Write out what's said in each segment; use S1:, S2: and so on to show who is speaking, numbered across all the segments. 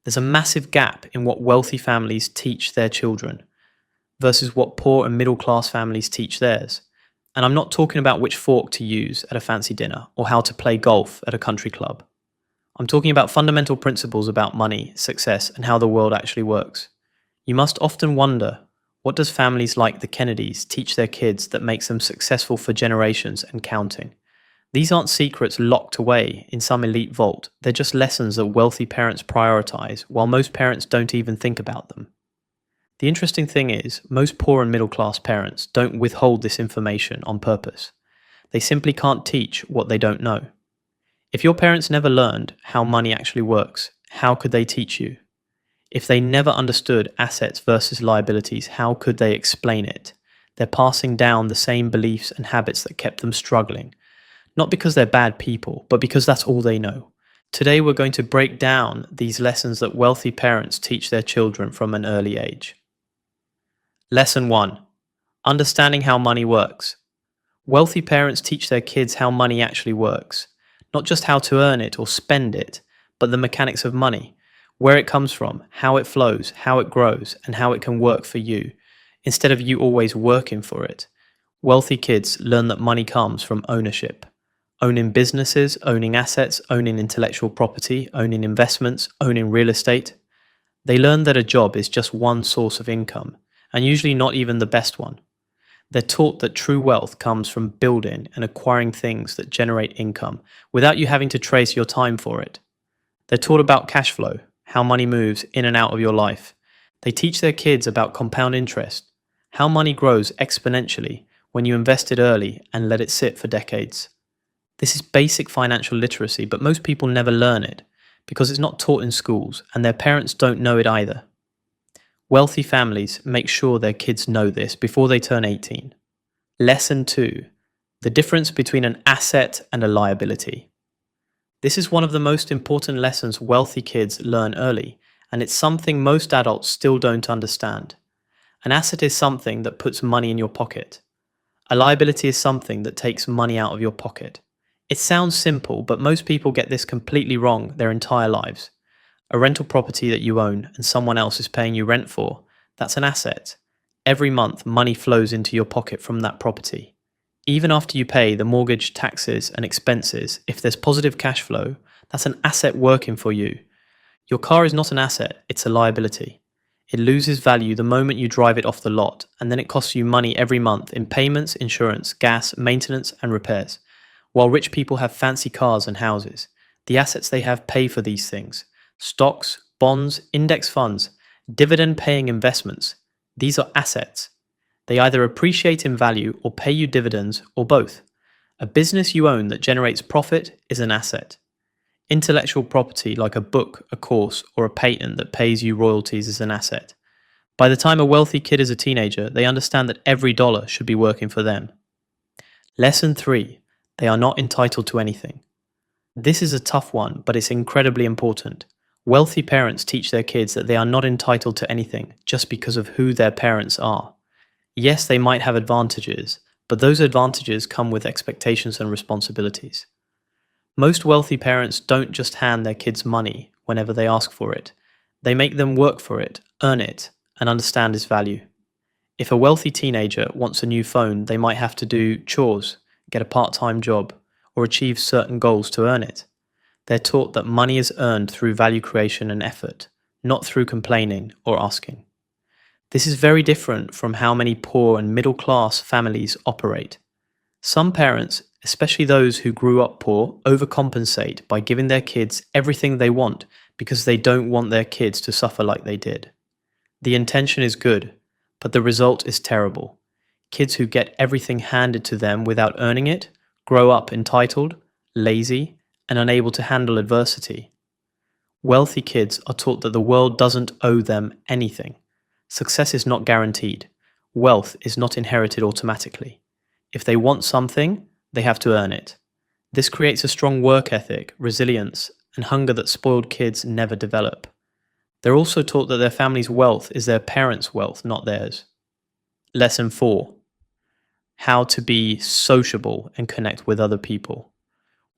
S1: There's a massive gap in what wealthy families teach their children versus what poor and middle class families teach theirs. And I'm not talking about which fork to use at a fancy dinner or how to play golf at a country club. I'm talking about fundamental principles about money, success, and how the world actually works. You must often wonder, what does families like the Kennedys teach their kids that makes them successful for generations and counting? These aren't secrets locked away in some elite vault. They're just lessons that wealthy parents prioritize, while most parents don't even think about them. The interesting thing is, most poor and middle class parents don't withhold this information on purpose. They simply can't teach what they don't know. If your parents never learned how money actually works, how could they teach you? If they never understood assets versus liabilities, how could they explain it? They're passing down the same beliefs and habits that kept them struggling. Not because they're bad people, but because that's all they know. Today we're going to break down these lessons that wealthy parents teach their children from an early age. Lesson 1. Understanding how money works. Wealthy parents teach their kids how money actually works. Not just how to earn it or spend it, but the mechanics of money. Where it comes from, how it flows, how it grows, and how it can work for you, instead of you always working for it. Wealthy kids learn that money comes from ownership. Owning businesses, owning assets, owning intellectual property, owning investments, owning real estate. They learn that a job is just one source of income, and usually not even the best one. They're taught that true wealth comes from building and acquiring things that generate income without you having to trace your time for it. They're taught about cash flow, how money moves in and out of your life. They teach their kids about compound interest, how money grows exponentially when you invest it early and let it sit for decades. This is basic financial literacy, but most people never learn it because it's not taught in schools and their parents don't know it either. Wealthy families make sure their kids know this before they turn 18. Lesson 2. The difference between an asset and a liability. This is one of the most important lessons wealthy kids learn early, and it's something most adults still don't understand. An asset is something that puts money in your pocket. A liability is something that takes money out of your pocket. It sounds simple, but most people get this completely wrong their entire lives. A rental property that you own and someone else is paying you rent for, that's an asset. Every month, money flows into your pocket from that property. Even after you pay the mortgage, taxes, and expenses, if there's positive cash flow, that's an asset working for you. Your car is not an asset, it's a liability. It loses value the moment you drive it off the lot, and then it costs you money every month in payments, insurance, gas, maintenance, and repairs. While rich people have fancy cars and houses, the assets they have pay for these things. Stocks, bonds, index funds, dividend-paying investments. These are assets. They either appreciate in value or pay you dividends, or both. A business you own that generates profit is an asset. Intellectual property like a book, a course, or a patent that pays you royalties is an asset. By the time a wealthy kid is a teenager, they understand that every dollar should be working for them. Lesson 3. They are not entitled to anything. This is a tough one, but it's incredibly important. Wealthy parents teach their kids that they are not entitled to anything just because of who their parents are. Yes, they might have advantages, but those advantages come with expectations and responsibilities. Most wealthy parents don't just hand their kids money whenever they ask for it. They make them work for it, earn it, and understand its value. If a wealthy teenager wants a new phone, they might have to do chores, get a part-time job, or achieve certain goals to earn it. They're taught that money is earned through value creation and effort, not through complaining or asking. This is very different from how many poor and middle-class families operate. Some parents, especially those who grew up poor, overcompensate by giving their kids everything they want because they don't want their kids to suffer like they did. The intention is good, but the result is terrible. Kids who get everything handed to them without earning it grow up entitled, lazy, and unable to handle adversity. Wealthy kids are taught that the world doesn't owe them anything. Success is not guaranteed. Wealth is not inherited automatically. If they want something, they have to earn it. This creates a strong work ethic, resilience, and hunger that spoiled kids never develop. They're also taught that their family's wealth is their parents' wealth, not theirs. Lesson 4. How to be sociable and connect with other people.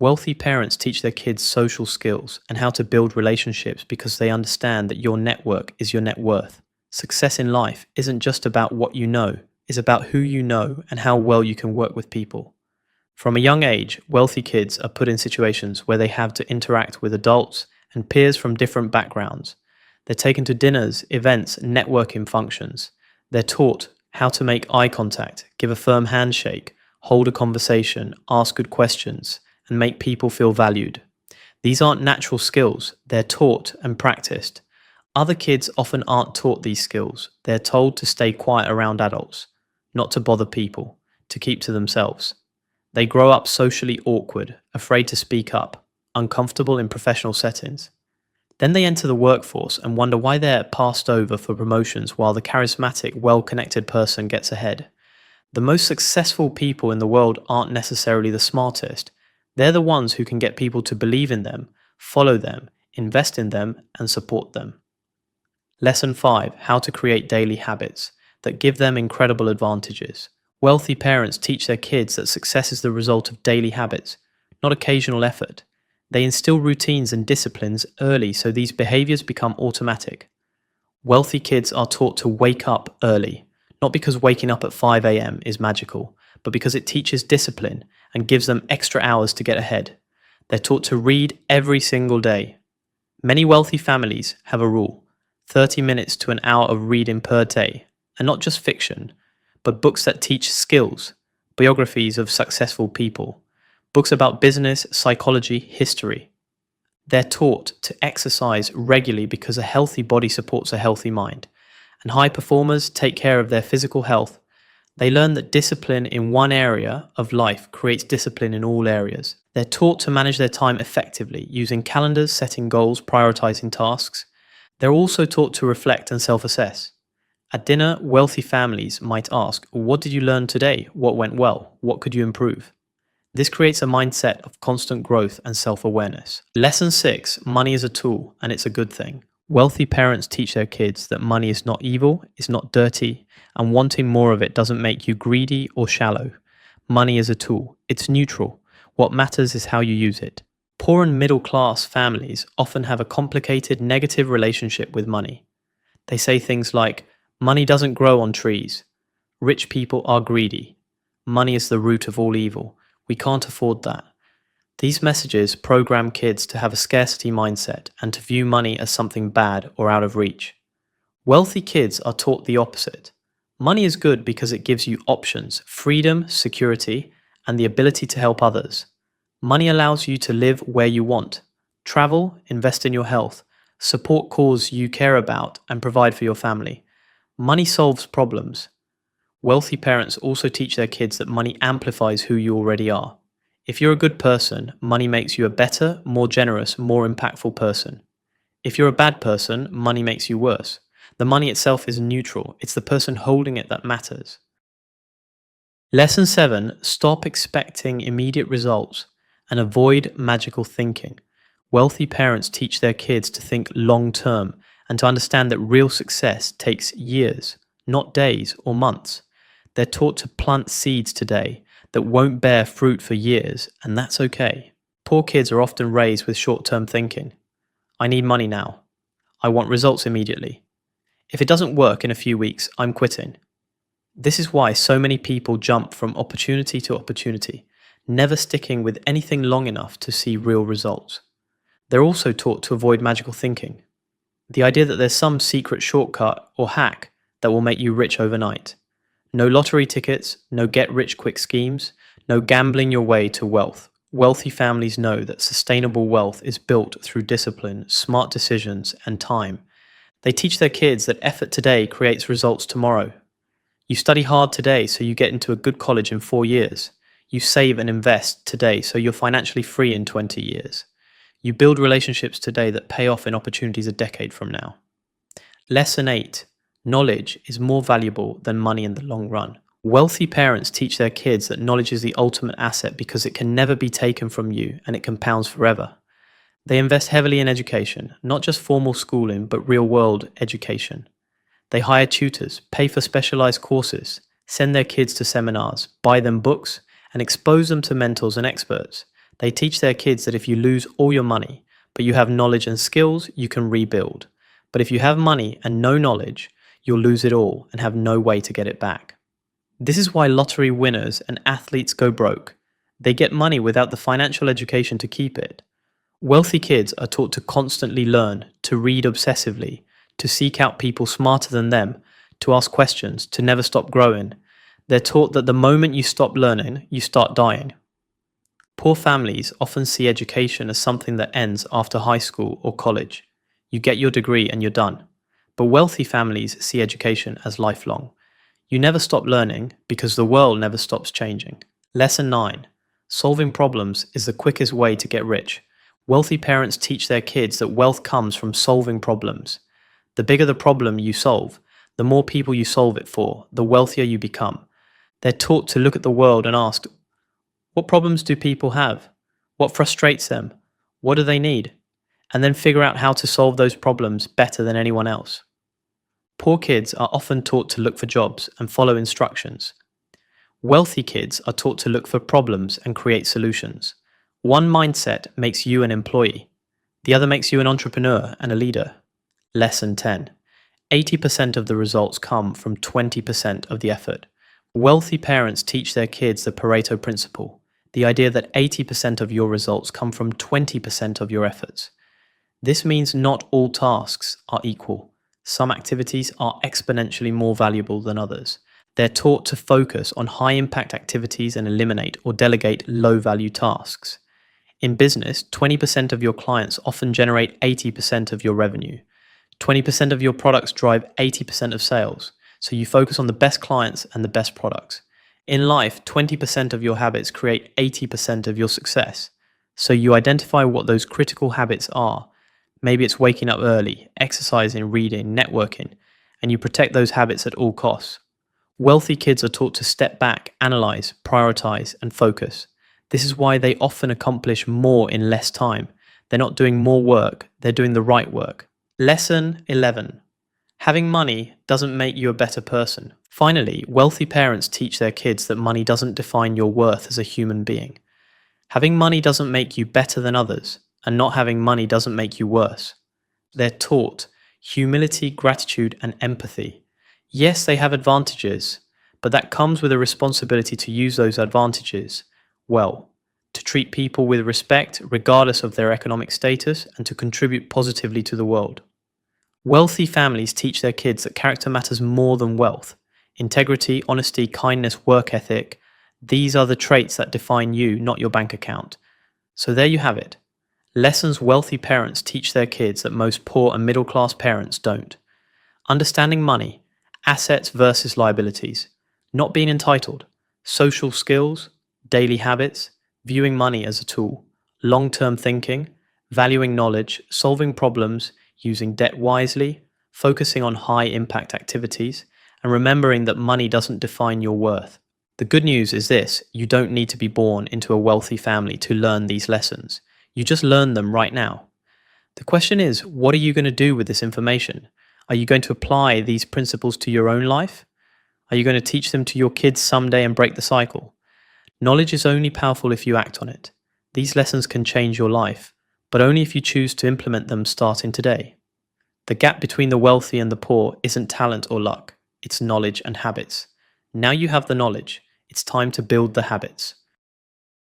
S1: Wealthy parents teach their kids social skills and how to build relationships because they understand that your network is your net worth. Success in life isn't just about what you know, it's about who you know and how well you can work with people. From a young age, wealthy kids are put in situations where they have to interact with adults and peers from different backgrounds. They're taken to dinners, events, networking functions. They're taught how to make eye contact, give a firm handshake, hold a conversation, ask good questions, and make people feel valued. These aren't natural skills, they're taught and practiced. Other kids often aren't taught these skills. They're told to stay quiet around adults, not to bother people, to keep to themselves. They grow up socially awkward, afraid to speak up, uncomfortable in professional settings. Then they enter the workforce and wonder why they're passed over for promotions while the charismatic, well-connected person gets ahead. The most successful people in the world aren't necessarily the smartest. They're the ones who can get people to believe in them, follow them, invest in them, and support them. Lesson 5: How to create daily habits that give them incredible advantages. Wealthy parents teach their kids that success is the result of daily habits, not occasional effort. They instill routines and disciplines early so these behaviors become automatic. Wealthy kids are taught to wake up early, not because waking up at 5 a.m. is magical, but because it teaches discipline and gives them extra hours to get ahead. They're taught to read every single day. Many wealthy families have a rule: 30 minutes to an hour of reading per day, and not just fiction, but books that teach skills, biographies of successful people, books about business, psychology, history. They're taught to exercise regularly because a healthy body supports a healthy mind, and high performers take care of their physical health. They learn that discipline in one area of life creates discipline in all areas. They're taught to manage their time effectively, using calendars, setting goals, prioritizing tasks. They're also taught to reflect and self-assess. At dinner, wealthy families might ask, "What did you learn today? What went well? What could you improve?" This creates a mindset of constant growth and self-awareness. Lesson 6: Money is a tool, and it's a good thing. Wealthy parents teach their kids that money is not evil, it's not dirty, and wanting more of it doesn't make you greedy or shallow. Money is a tool. It's neutral. What matters is how you use it. Poor and middle-class families often have a complicated, negative relationship with money. They say things like, "Money doesn't grow on trees. Rich people are greedy. Money is the root of all evil. We can't afford that." These messages program kids to have a scarcity mindset and to view money as something bad or out of reach. Wealthy kids are taught the opposite. Money is good because it gives you options, freedom, security, and the ability to help others. Money allows you to live where you want, travel, invest in your health, support causes you care about, and provide for your family. Money solves problems. Wealthy parents also teach their kids that money amplifies who you already are. If you're a good person, money makes you a better, more generous, more impactful person. If you're a bad person, money makes you worse. The money itself is neutral. It's the person holding it that matters. Lesson 7: Stop expecting immediate results and avoid magical thinking. Wealthy parents teach their kids to think long-term and to understand that real success takes years, not days or months. They're taught to plant seeds today that won't bear fruit for years, and that's okay. Poor kids are often raised with short-term thinking. I need money now. I want results immediately. If it doesn't work in a few weeks, I'm quitting. This is why so many people jump from opportunity to opportunity, never sticking with anything long enough to see real results. They're also taught to avoid magical thinking. The idea that there's some secret shortcut or hack that will make you rich overnight. No lottery tickets, no get-rich-quick schemes, no gambling your way to wealth. Wealthy families know that sustainable wealth is built through discipline, smart decisions, and time. They teach their kids that effort today creates results tomorrow. You study hard today so you get into a good college in 4 years. You save and invest today so you're financially free in 20 years. You build relationships today that pay off in opportunities a decade from now. Lesson 8: Knowledge is more valuable than money in the long run. Wealthy parents teach their kids that knowledge is the ultimate asset because it can never be taken from you and it compounds forever. They invest heavily in education, not just formal schooling, but real-world education. They hire tutors, pay for specialized courses, send their kids to seminars, buy them books, and expose them to mentors and experts. They teach their kids that if you lose all your money, but you have knowledge and skills, you can rebuild. But if you have money and no knowledge, you'll lose it all and have no way to get it back. This is why lottery winners and athletes go broke. They get money without the financial education to keep it. Wealthy kids are taught to constantly learn, to read obsessively, to seek out people smarter than them, to ask questions, to never stop growing. They're taught that the moment you stop learning, you start dying. Poor families often see education as something that ends after high school or college. You get your degree and you're done. But wealthy families see education as lifelong. You never stop learning because the world never stops changing. Lesson 9. Solving problems is the quickest way to get rich. Wealthy parents teach their kids that wealth comes from solving problems. The bigger the problem you solve, the more people you solve it for, the wealthier you become. They're taught to look at the world and ask, what problems do people have? What frustrates them? What do they need? And then figure out how to solve those problems better than anyone else. Poor kids are often taught to look for jobs and follow instructions. Wealthy kids are taught to look for problems and create solutions. One mindset makes you an employee. The other makes you an entrepreneur and a leader. Lesson 10. 80% of the results come from 20% of the effort. Wealthy parents teach their kids the Pareto principle, the idea that 80% of your results come from 20% of your efforts. This means not all tasks are equal. Some activities are exponentially more valuable than others. They're taught to focus on high-impact activities and eliminate or delegate low-value tasks. In business, 20% of your clients often generate 80% of your revenue. 20% of your products drive 80% of sales, so you focus on the best clients and the best products. In life, 20% of your habits create 80% of your success, so you identify what those critical habits are. Maybe it's waking up early, exercising, reading, networking, and you protect those habits at all costs. Wealthy kids are taught to step back, analyze, prioritize, and focus. This is why they often accomplish more in less time. They're not doing more work, they're doing the right work. Lesson 11. Having money doesn't make you a better person. Finally, wealthy parents teach their kids that money doesn't define your worth as a human being. Having money doesn't make you better than others, and not having money doesn't make you worse. They're taught humility, gratitude, and empathy. Yes, they have advantages, but that comes with a responsibility to use those advantages well, to treat people with respect regardless of their economic status, and to contribute positively to the world. Wealthy families teach their kids that character matters more than wealth. Integrity, honesty, kindness, work ethic, these are the traits that define you, not your bank account. So there you have it. Lessons wealthy parents teach their kids that most poor and middle-class parents don't. Understanding money, assets versus liabilities, not being entitled, social skills, daily habits, viewing money as a tool, long-term thinking, valuing knowledge, solving problems, using debt wisely, focusing on high-impact activities, and remembering that money doesn't define your worth. The good news is this: you don't need to be born into a wealthy family to learn these lessons. You just learn them right now. The question is, what are you going to do with this information? Are you going to apply these principles to your own life? Are you going to teach them to your kids someday and break the cycle? Knowledge is only powerful if you act on it. These lessons can change your life, but only if you choose to implement them starting today. The gap between the wealthy and the poor isn't talent or luck, it's knowledge and habits. Now you have the knowledge, it's time to build the habits.